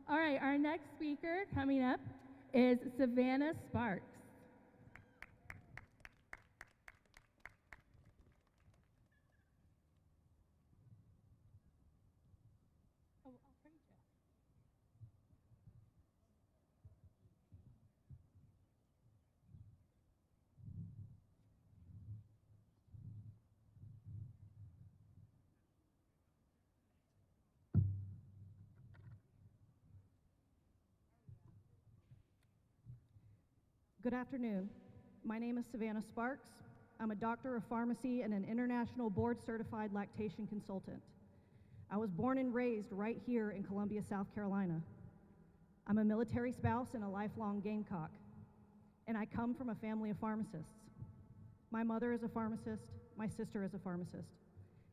All right, our next speaker coming up is Savannah Sparks. Oh, I'll trade you. Good afternoon. My name is Savannah Sparks. I'm a doctor of pharmacy and an international board-certified lactation consultant. I was born and raised right here in Columbia, South Carolina. I'm a military spouse and a lifelong Gamecock, and I come from a family of pharmacists. My mother is a pharmacist, my sister is a pharmacist.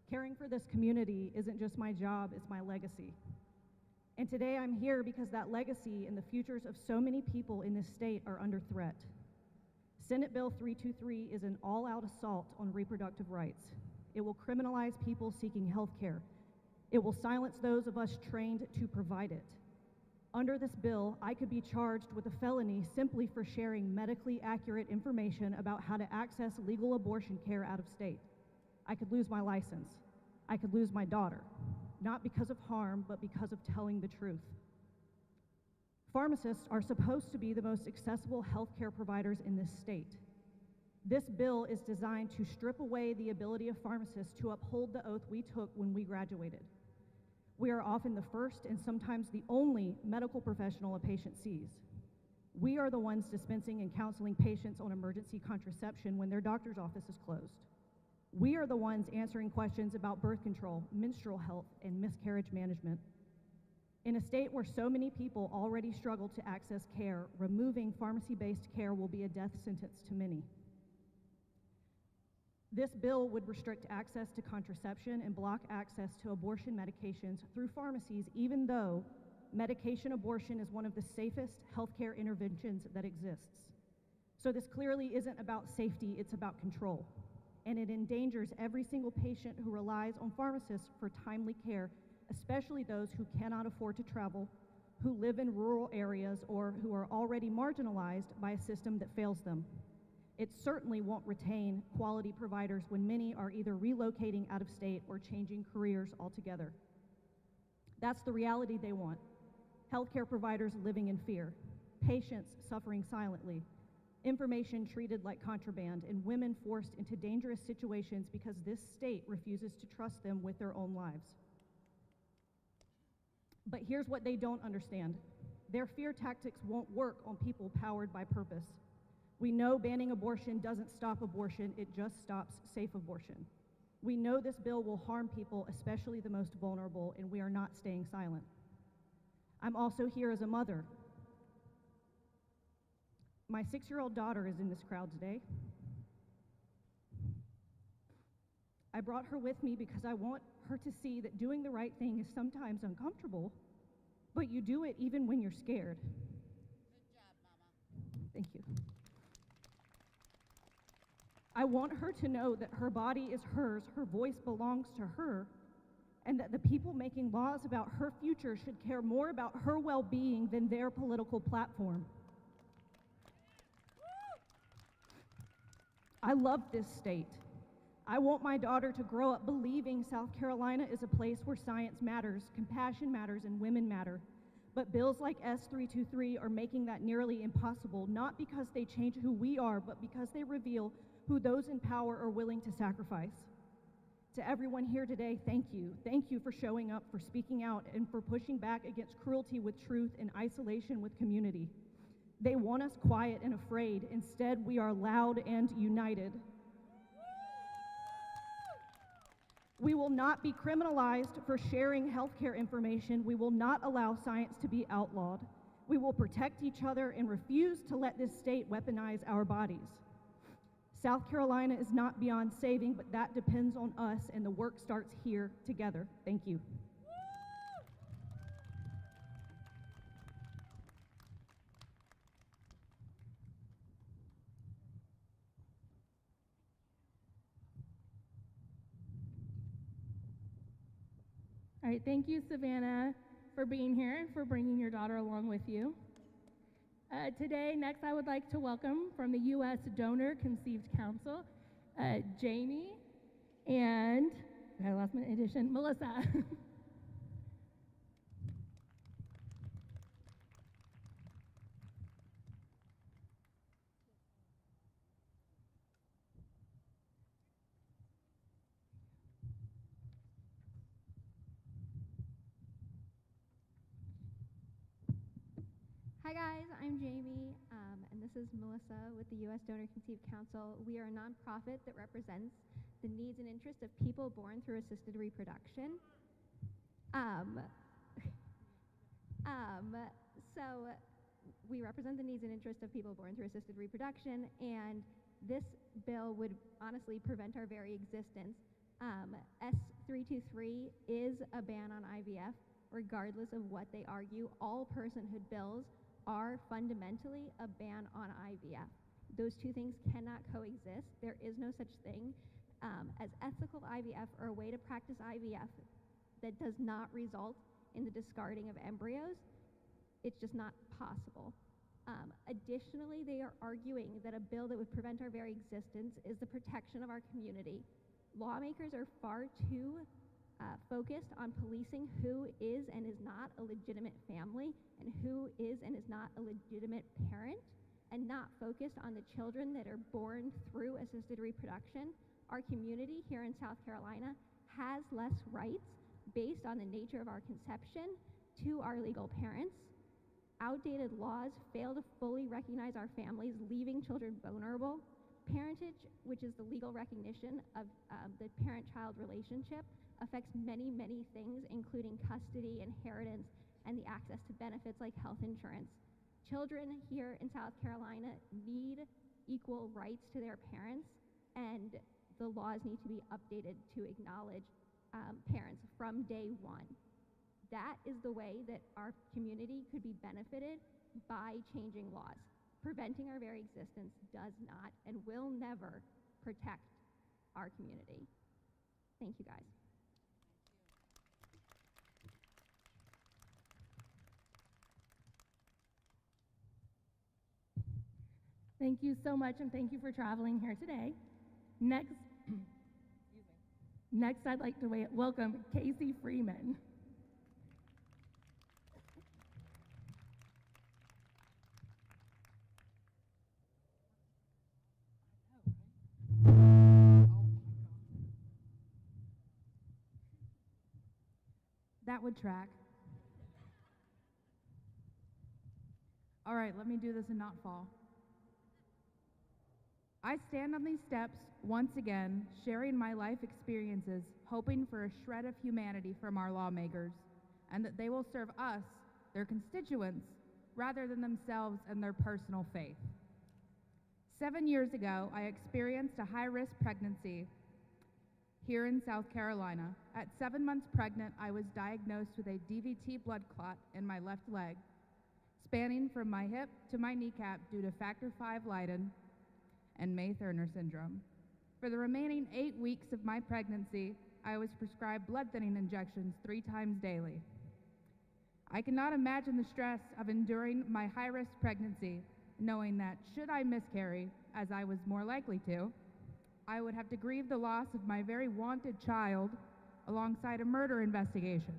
Caring for this community isn't just my job, it's my legacy. And today I'm here because that legacy and the futures of so many people in this state are under threat. Senate Bill 323 is an all-out assault on reproductive rights. It will criminalize people seeking health care. It will silence those of us trained to provide it. Under this bill, I could be charged with a felony simply for sharing medically accurate information about how to access legal abortion care out of state. I could lose my license. I could lose my daughter. Not because of harm, but because of telling the truth. Pharmacists are supposed to be the most accessible healthcare providers in this state. This bill is designed to strip away the ability of pharmacists to uphold the oath we took when we graduated. We are often the first and sometimes the only medical professional a patient sees. We are the ones dispensing and counseling patients on emergency contraception when their doctor's office is closed. We are the ones answering questions about birth control, menstrual health, and miscarriage management. In a state where so many people already struggle to access care, removing pharmacy-based care will be a death sentence to many. This bill would restrict access to contraception and block access to abortion medications through pharmacies, even though medication abortion is one of the safest healthcare interventions that exists. So this clearly isn't about safety, it's about control. And it endangers every single patient who relies on pharmacists for timely care, especially those who cannot afford to travel, who live in rural areas, or who are already marginalized by a system that fails them. It certainly won't retain quality providers when many are either relocating out of state or changing careers altogether. That's the reality they want. Healthcare providers living in fear, patients suffering silently, information treated like contraband, and women forced into dangerous situations because this state refuses to trust them with their own lives. But here's what they don't understand. Their fear tactics won't work on people powered by purpose. We know banning abortion doesn't stop abortion, it just stops safe abortion. We know this bill will harm people, especially the most vulnerable, and we are not staying silent. I'm also here as a mother. My 6-year-old daughter is in this crowd today. I brought her with me because I want her to see that doing the right thing is sometimes uncomfortable, but you do it even when you're scared. Good job, Mama. Thank you. I want her to know that her body is hers, her voice belongs to her, and that the people making laws about her future should care more about her well-being than their political platform. I love this state. I want my daughter to grow up believing South Carolina is a place where science matters, compassion matters, and women matter. But bills like S323 are making that nearly impossible, not because they change who we are, but because they reveal who those in power are willing to sacrifice. To everyone here today, thank you. Thank you for showing up, for speaking out, and for pushing back against cruelty with truth and isolation with community. They want us quiet and afraid. Instead, we are loud and united. We will not be criminalized for sharing healthcare information. We will not allow science to be outlawed. We will protect each other and refuse to let this state weaponize our bodies. South Carolina is not beyond saving, but that depends on us, and the work starts here together. Thank you. All right, thank you, Savannah. for being here, for bringing your daughter along with you. Today, next, I would like to welcome from the U.S. Donor Conceived Council, Jamie and, I lost my addition, Melissa. Hi guys, I'm Jamie, and this is Melissa with the U.S. Donor Conceived Council. We are a nonprofit that represents the needs and interests of people born through assisted reproduction. So we represent the needs and interests of people born through assisted reproduction, and this bill would honestly prevent our very existence. S323 is a ban on IVF, regardless of what they argue. All personhood bills are fundamentally a ban on IVF. Those two things cannot coexist. There is no such thing as ethical IVF or a way to practice IVF that does not result in the discarding of embryos. It's just not possible. Additionally, they are arguing that a bill that would prevent our very existence is the protection of our community. Lawmakers are far too focused on policing who is and is not a legitimate family and who is and is not a legitimate parent, and not focused on the children that are born through assisted reproduction. Our community here in South Carolina has less rights based on the nature of our conception to our legal parents. Outdated laws fail to fully recognize our families, leaving children vulnerable. Parentage, which is the legal recognition of the parent-child relationship, affects many, many things, including custody, inheritance, and the access to benefits like health insurance. Children here in South Carolina need equal rights to their parents, and the laws need to be updated to acknowledge parents from day one. That is the way that our community could be benefited by changing laws. Preventing our very existence does not and will never protect our community. Thank you, guys. Thank you so much, and thank you for traveling here today. Next, next I'd like to welcome Casey Freeman. That would track. All right, let me do this and not fall. I stand on these steps once again, sharing my life experiences, hoping for a shred of humanity from our lawmakers, and that they will serve us, their constituents, rather than themselves and their personal faith. 7 years ago, I experienced a high-risk pregnancy here in South Carolina. At 7 months pregnant, I was diagnosed with a DVT blood clot in my left leg, spanning from my hip to my kneecap due to factor V Leiden and May-Thurner syndrome. For the remaining 8 weeks of my pregnancy, I was prescribed blood thinning injections 3 times daily. I cannot imagine the stress of enduring my high-risk pregnancy, knowing that should I miscarry, as I was more likely to, I would have to grieve the loss of my very wanted child alongside a murder investigation.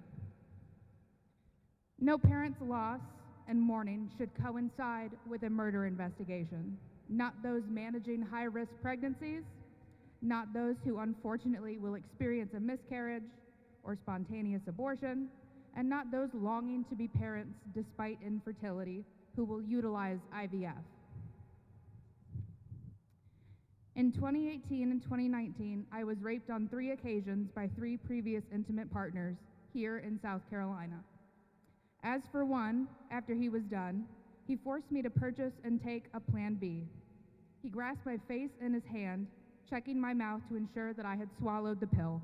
No parent's loss and mourning should coincide with a murder investigation. Not those managing high-risk pregnancies, not those who unfortunately will experience a miscarriage or spontaneous abortion, and not those longing to be parents despite infertility who will utilize IVF. In 2018 and 2019, I was raped on 3 occasions by 3 previous intimate partners here in South Carolina. As for one, after he was done, he forced me to purchase and take a Plan B. He grasped my face in his hand, checking my mouth to ensure that I had swallowed the pill.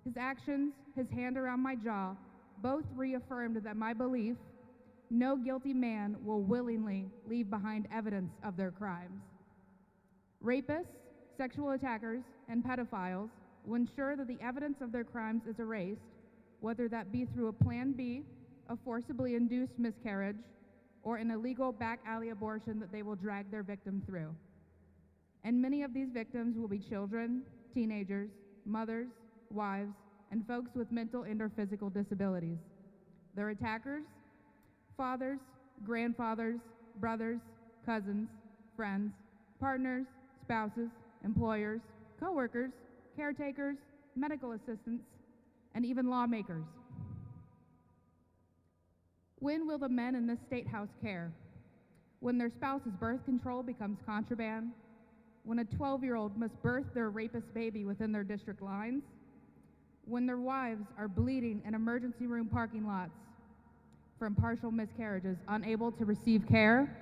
His actions, his hand around my jaw, both reaffirmed that my belief, no guilty man will willingly leave behind evidence of their crimes. Rapists, sexual attackers, and pedophiles will ensure that the evidence of their crimes is erased, whether that be through a Plan B, a forcibly induced miscarriage, or an illegal back alley abortion that they will drag their victim through. And many of these victims will be children, teenagers, mothers, wives, and folks with mental and/or physical disabilities. Their attackers, fathers, grandfathers, brothers, cousins, friends, partners, spouses, employers, coworkers, caretakers, medical assistants, and even lawmakers. When will the men in this state house care? When their spouse's birth control becomes contraband? When a 12-year-old must birth their rapist baby within their district lines? When their wives are bleeding in emergency room parking lots from partial miscarriages, unable to receive care?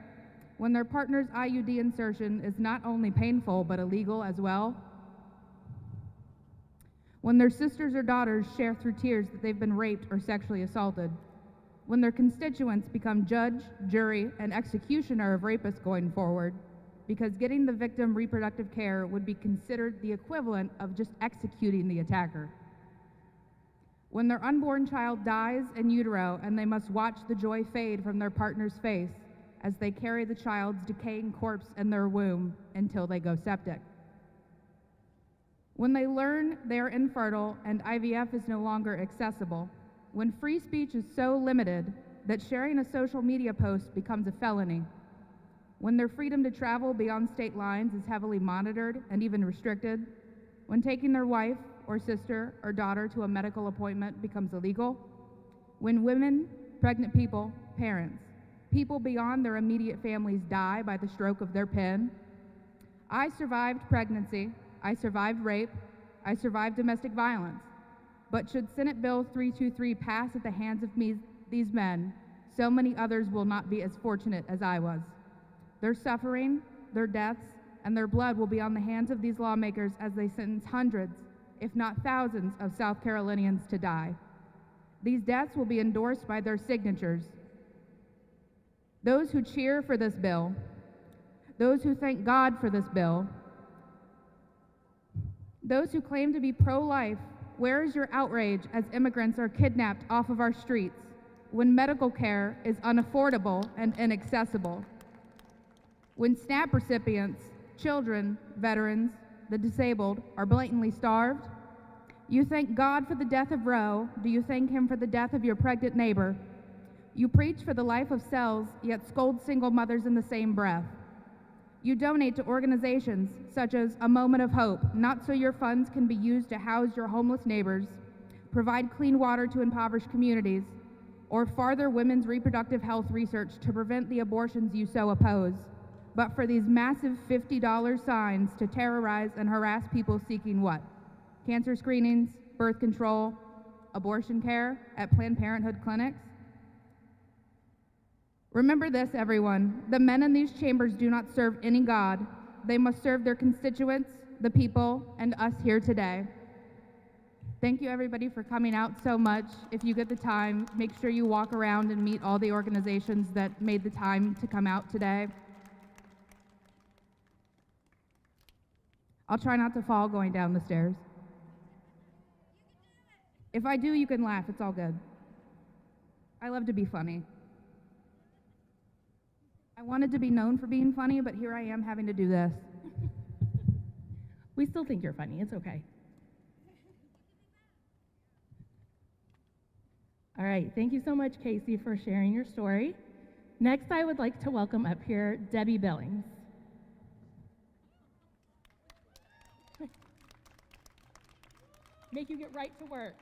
When their partner's IUD insertion is not only painful but illegal as well? When their sisters or daughters share through tears that they've been raped or sexually assaulted? When their constituents become judge, jury, and executioner of rapists going forward, because getting the victim reproductive care would be considered the equivalent of just executing the attacker. When their unborn child dies in utero and they must watch the joy fade from their partner's face as they carry the child's decaying corpse in their womb until they go septic. When they learn they are infertile and IVF is no longer accessible. When free speech is so limited that sharing a social media post becomes a felony. When their freedom to travel beyond state lines is heavily monitored and even restricted. When taking their wife or sister or daughter to a medical appointment becomes illegal. When women, pregnant people, parents, people beyond their immediate families die by the stroke of their pen. I survived pregnancy, I survived rape, I survived domestic violence. But should Senate Bill 323 pass at the hands of these men, so many others will not be as fortunate as I was. Their suffering, their deaths, and their blood will be on the hands of these lawmakers as they sentence hundreds, if not thousands, of South Carolinians to die. These deaths will be endorsed by their signatures. Those who cheer for this bill, those who thank God for this bill, those who claim to be pro-life, where is your outrage as immigrants are kidnapped off of our streets when medical care is unaffordable and inaccessible? When SNAP recipients, children, veterans, the disabled are blatantly starved? You thank God for the death of Roe. Do you thank him for the death of your pregnant neighbor? You preach for the life of cells, yet scold single mothers in the same breath. You donate to organizations such as A Moment of Hope, not so your funds can be used to house your homeless neighbors, provide clean water to impoverished communities, or farther women's reproductive health research to prevent the abortions you so oppose, but for these massive $50 signs to terrorize and harass people seeking what? Cancer screenings, birth control, abortion care at Planned Parenthood clinics? Remember this, everyone. The men in these chambers do not serve any God. They must serve their constituents, the people, and us here today. Thank you, everybody, for coming out so much. If you get the time, make sure you walk around and meet all the organizations that made the time to come out today. I'll try not to fall going down the stairs. If I do, you can laugh. It's all good. I love to be funny. I wanted to be known for being funny, but here I am having to do this. We still think you're funny. It's okay. All right. Thank you so much, Casey, for sharing your story. Next, I would like to welcome up here Debbie Billings. Make you get right to work.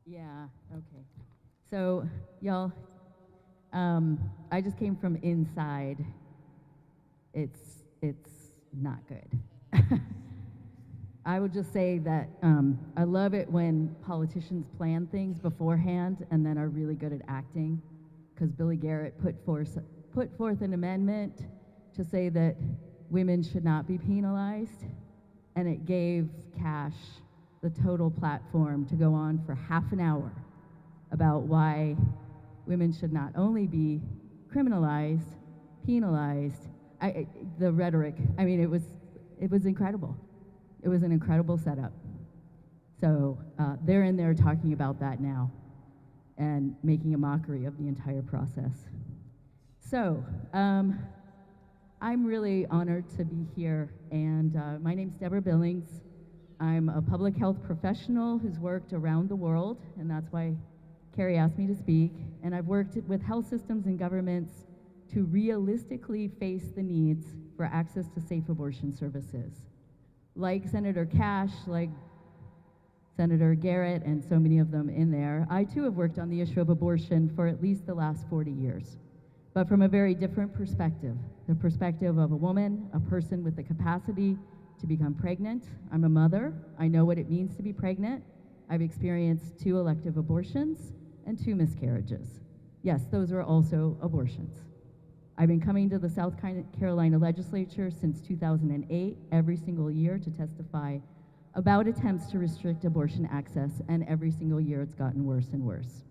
Yeah, okay. So, y'all, I just came from inside. It's not good. I would just say that I love it when politicians plan things beforehand and then are really good at acting, because Billy Garrett put forth an amendment to say that women should not be penalized, and it gave Cash the total platform to go on for half an hour about why women should not only be criminalized, penalized, the rhetoric, I mean, it was incredible. It was an incredible setup. So they're in there talking about that now and making a mockery of the entire process. So I'm really honored to be here, and my name's Deborah Billings. I'm a public health professional who's worked around the world, and that's why Carrie asked me to speak. And I've worked with health systems and governments to realistically face the needs for access to safe abortion services. Like Senator Cash, like Senator Garrett, and so many of them in there, I too have worked on the issue of abortion for at least the last 40 years, but from a very different perspective, the perspective of a woman, a person with the capacity to become pregnant. I'm a mother. I know what it means to be pregnant. I've experienced 2 elective abortions and 2 miscarriages. Yes, those are also abortions. I've been coming to the South Carolina legislature since 2008, every single year, to testify about attempts to restrict abortion access, and every single year it's gotten worse and worse.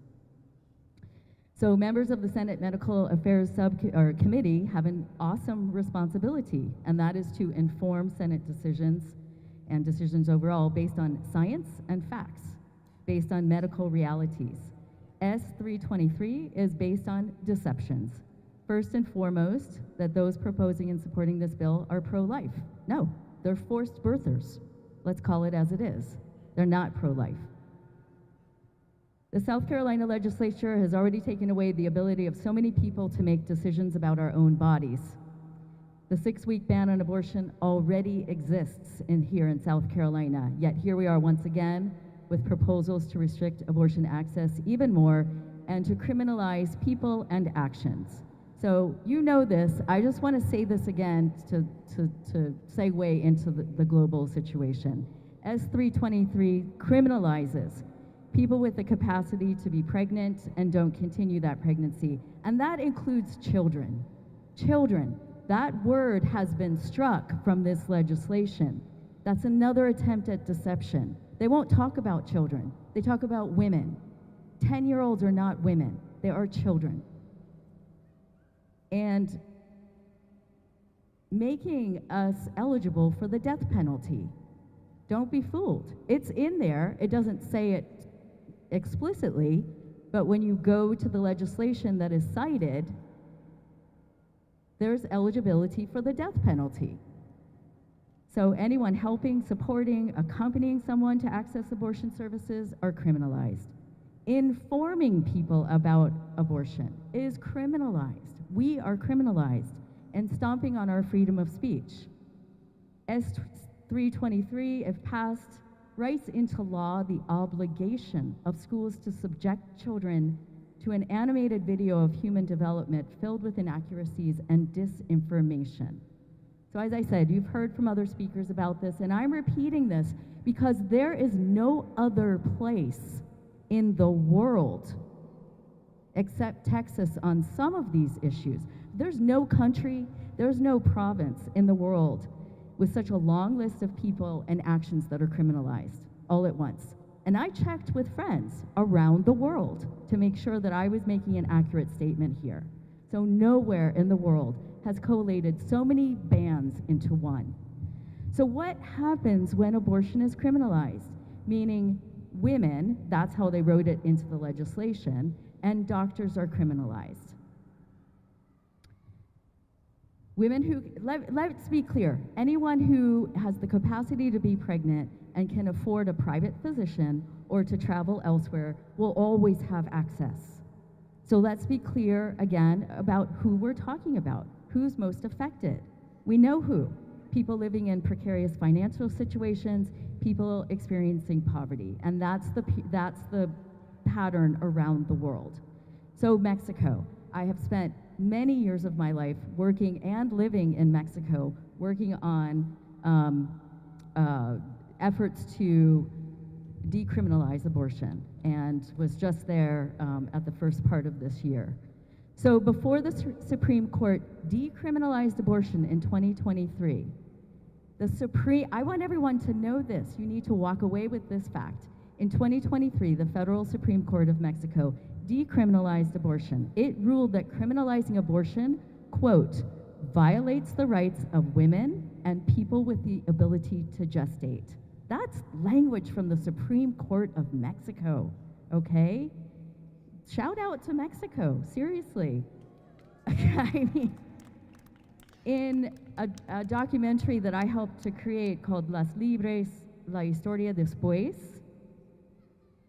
So members of the Senate Medical Affairs Committee have an awesome responsibility, and that is to inform Senate decisions and decisions overall based on science and facts, based on medical realities. S323 is based on deceptions. First and foremost, that those proposing and supporting this bill are pro-life. No, they're forced birthers. Let's call it as it is. They're not pro-life. The South Carolina legislature has already taken away the ability of so many people to make decisions about our own bodies. The 6-week ban on abortion already exists here in South Carolina, yet here we are once again with proposals to restrict abortion access even more and to criminalize people and actions. So you know this, I just want to say this again to segue into the global situation. S323 criminalizes people with the capacity to be pregnant and don't continue that pregnancy. And that includes children. Children. That word has been struck from this legislation. That's another attempt at deception. They won't talk about children. They talk about women. 10-year-olds are not women. They are children. And making us eligible for the death penalty. Don't be fooled. It's in there. It doesn't say it explicitly, but when you go to the legislation that is cited, there's eligibility for the death penalty. So anyone helping, supporting, accompanying someone to access abortion services are criminalized. Informing people about abortion is criminalized. We are criminalized and stomping on our freedom of speech. S323, if passed, writes into law the obligation of schools to subject children to an animated video of human development filled with inaccuracies and disinformation. So as I said, you've heard from other speakers about this, and I'm repeating this because there is no other place in the world except Texas on some of these issues. There's no country, there's no province in the world with such a long list of people and actions that are criminalized all at once. And I checked with friends around the world to make sure that I was making an accurate statement here. So nowhere in the world has collated so many bans into one. So what happens when abortion is criminalized? Meaning women, that's how they wrote it into the legislation, and doctors are criminalized. Women who, let's be clear, anyone who has the capacity to be pregnant and can afford a private physician or to travel elsewhere will always have access. So let's be clear again about who we're talking about, who's most affected. We know who. People living in precarious financial situations, people experiencing poverty, and that's the pattern around the world. So Mexico, I have spent many years of my life working and living in Mexico, working on efforts to decriminalize abortion, and was just there at the first part of this year. So before the Supreme Court decriminalized abortion in 2023, I want everyone to know this. You need to walk away with this fact. In 2023, the Federal Supreme Court of Mexico decriminalized abortion. It ruled that criminalizing abortion, quote, violates the rights of women and people with the ability to gestate. That's language from the Supreme Court of Mexico, okay? Shout out to Mexico, seriously. I mean, in a documentary that I helped to create called Las Libres, La Historia Después,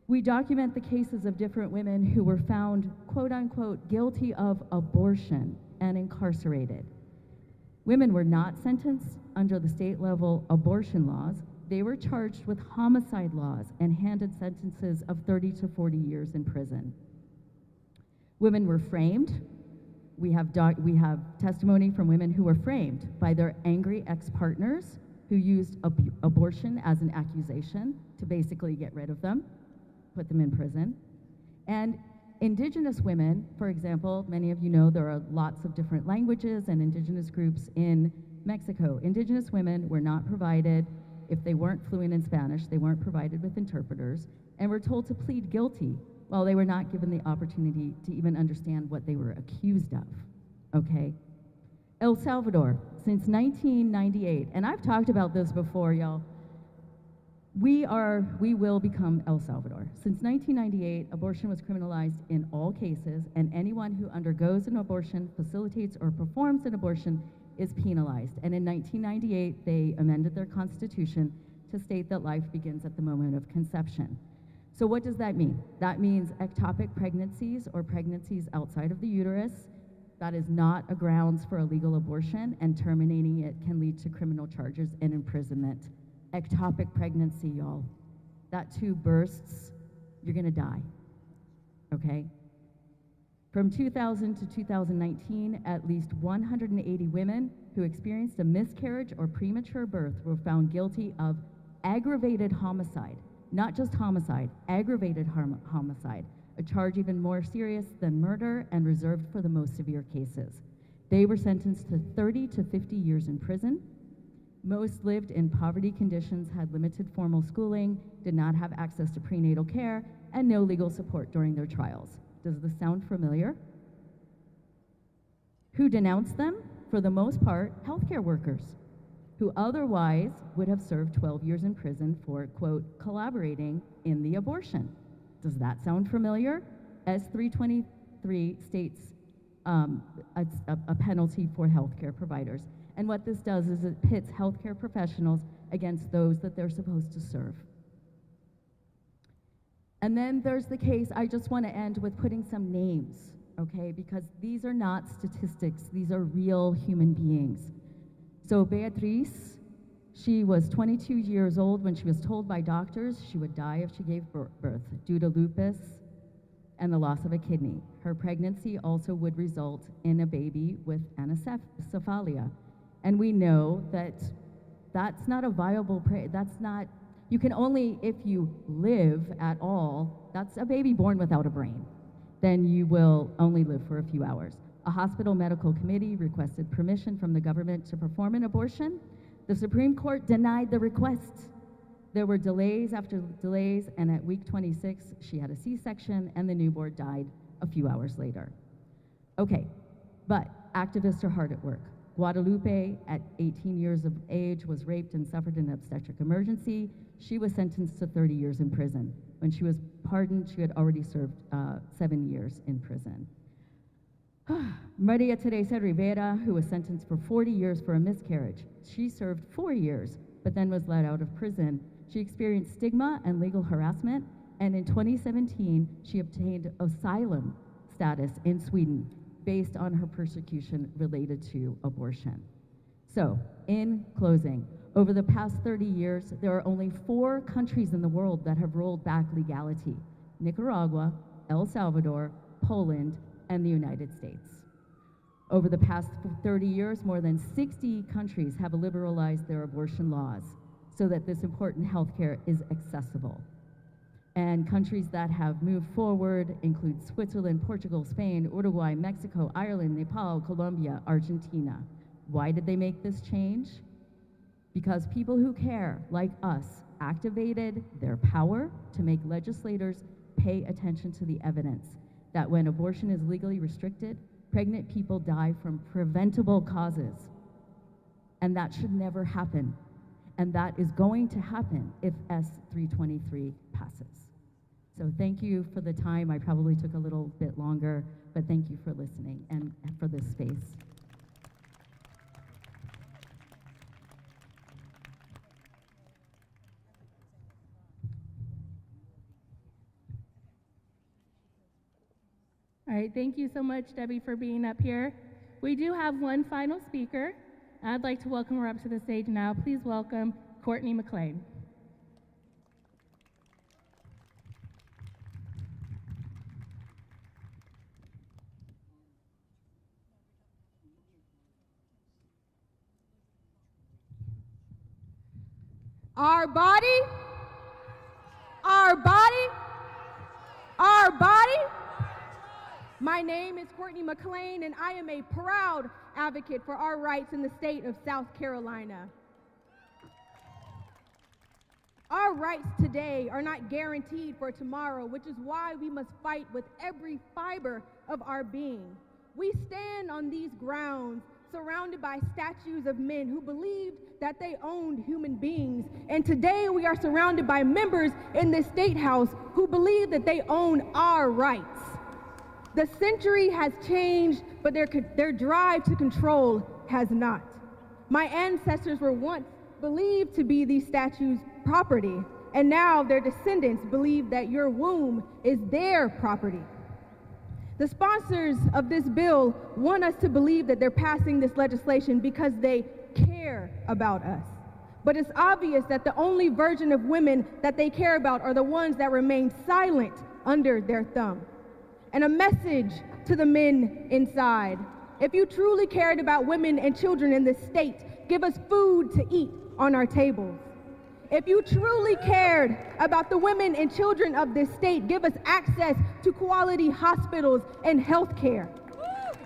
we document the cases of different women who were found, quote unquote, guilty of abortion and incarcerated. Women were not sentenced under the state level abortion laws. They were charged with homicide laws and handed sentences of 30 to 40 years in prison. Women were framed. We have testimony from women who were framed by their angry ex-partners who used abortion as an accusation to basically get rid of them, put them in prison. And indigenous women, for example, many of you know there are lots of different languages and indigenous groups in Mexico. Indigenous women were not provided, if they weren't fluent in Spanish, they weren't provided with interpreters, and were told to plead guilty while they were not given the opportunity to even understand what they were accused of, okay? El Salvador, since 1998, and I've talked about this before, y'all, we will become El Salvador. Since 1998, abortion was criminalized in all cases, and anyone who undergoes an abortion, facilitates, or performs an abortion is penalized. And in 1998, they amended their constitution to state that life begins at the moment of conception. So what does that mean? That means ectopic pregnancies or pregnancies outside of the uterus. That is not a grounds for a legal abortion, and terminating it can lead to criminal charges and imprisonment. Ectopic pregnancy, y'all. That tube bursts, you're gonna die, okay? From 2000 to 2019, at least 180 women who experienced a miscarriage or premature birth were found guilty of aggravated homicide. Not just homicide, aggravated homicide, a charge even more serious than murder and reserved for the most severe cases. They were sentenced to 30 to 50 years in prison. Most lived in poverty conditions, had limited formal schooling, did not have access to prenatal care, and no legal support during their trials. Does this sound familiar? Who denounced them? For the most part, healthcare workers, who otherwise would have served 12 years in prison for, quote, collaborating in the abortion. Does that sound familiar? S-323 states a penalty for healthcare providers. And what this does is it pits healthcare professionals against those that they're supposed to serve. And then there's the case, I just want to end with putting some names, okay? Because these are not statistics, these are real human beings. So Beatriz, she was 22 years old when she was told by doctors she would die if she gave birth due to lupus and the loss of a kidney. Her pregnancy also would result in a baby with anencephalia. And we know that that's not a viable, you can only, if you live at all, that's a baby born without a brain, then you will only live for a few hours. A hospital medical committee requested permission from the government to perform an abortion. The Supreme Court denied the request. There were delays after delays, and at week 26, she had a C-section, and the newborn died a few hours later. Okay, but activists are hard at work. Guadalupe, at 18 years of age, was raped and suffered an obstetric emergency. She was sentenced to 30 years in prison. When she was pardoned, she had already served 7 years in prison. Maria Teresa Rivera, who was sentenced for 40 years for a miscarriage. She served 4 years, but then was let out of prison. She experienced stigma and legal harassment, and in 2017, she obtained asylum status in Sweden based on her persecution related to abortion. So, in closing, over the past 30 years, there are only 4 countries in the world that have rolled back legality: Nicaragua, El Salvador, Poland, and the United States. Over the past 30 years, more than 60 countries have liberalized their abortion laws so that this important health care is accessible. And countries that have moved forward include Switzerland, Portugal, Spain, Uruguay, Mexico, Ireland, Nepal, Colombia, Argentina. Why did they make this change? Because people who care, like us, activated their power to make legislators pay attention to the evidence that when abortion is legally restricted, Pregnant people die from preventable causes, and that should never happen. And that is going to happen if S323 passes. So thank you for the time. I probably took a little bit longer, but thank you for listening and for this space. All right, thank you so much, Debbie, for being up here. We do have one final speaker. I'd like to welcome her up to the stage now. Please welcome Courtney McLean. Our body, our body, our body. My name is Courtney McLean, and I am a proud advocate for our rights in the state of South Carolina. Our rights today are not guaranteed for tomorrow, which is why we must fight with every fiber of our being. We stand on these grounds surrounded by statues of men who believed that they owned human beings. And today we are surrounded by members in the State House who believe that they own our rights. The century has changed, but their drive to control has not. My ancestors were once believed to be these statues' property, and now their descendants believe that your womb is their property. The sponsors of this bill want us to believe that they're passing this legislation because they care about us. But it's obvious that the only version of women that they care about are the ones that remain silent under their thumb. And a message to the men inside: if you truly cared about women and children in this state, give us food to eat on our tables. If you truly cared about the women and children of this state, give us access to quality hospitals and health care.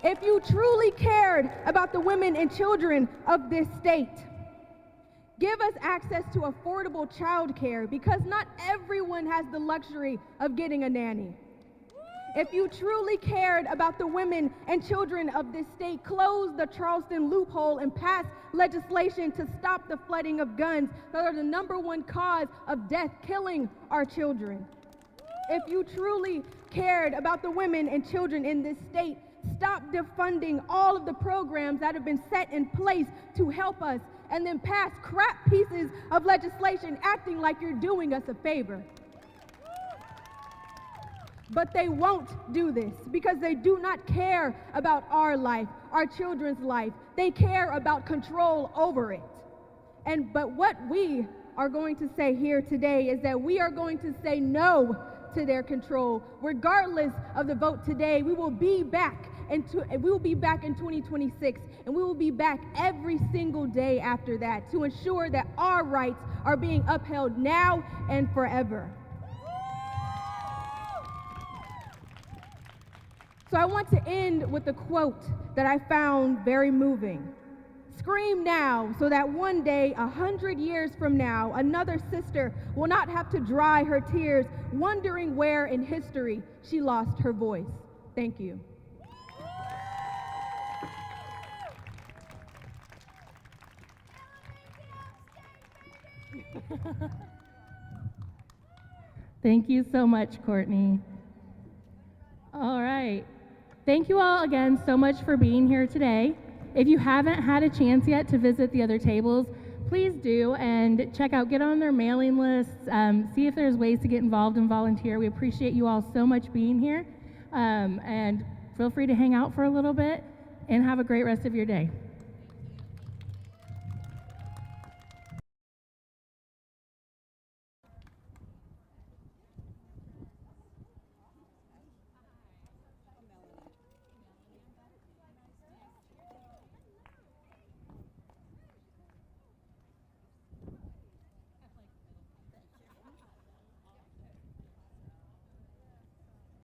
If you truly cared about the women and children of this state, give us access to affordable child care, because not everyone has the luxury of getting a nanny. If you truly cared about the women and children of this state, close the Charleston loophole and pass legislation to stop the flooding of guns that are the #1 cause of death, killing our children. If you truly cared about the women and children in this state, stop defunding all of the programs that have been set in place to help us, and then pass crap pieces of legislation acting like you're doing us a favor. But they won't do this because they do not care about our life, our children's life. They care about control over it. But what we are going to say here today is that we are going to say no to their control. Regardless of the vote today, we will be back in 2026, and we will be back every single day after that to ensure that our rights are being upheld now and forever. So I want to end with a quote that I found very moving. Scream now so that one day, 100 years from now, another sister will not have to dry her tears wondering where in history she lost her voice. Thank you. Thank you so much, Courtney. All right. Thank you all again so much for being here today. If you haven't had a chance yet to visit the other tables, please do, and get on their mailing lists, see if there's ways to get involved and volunteer. We appreciate you all so much being here, and feel free to hang out for a little bit, and have a great rest of your day.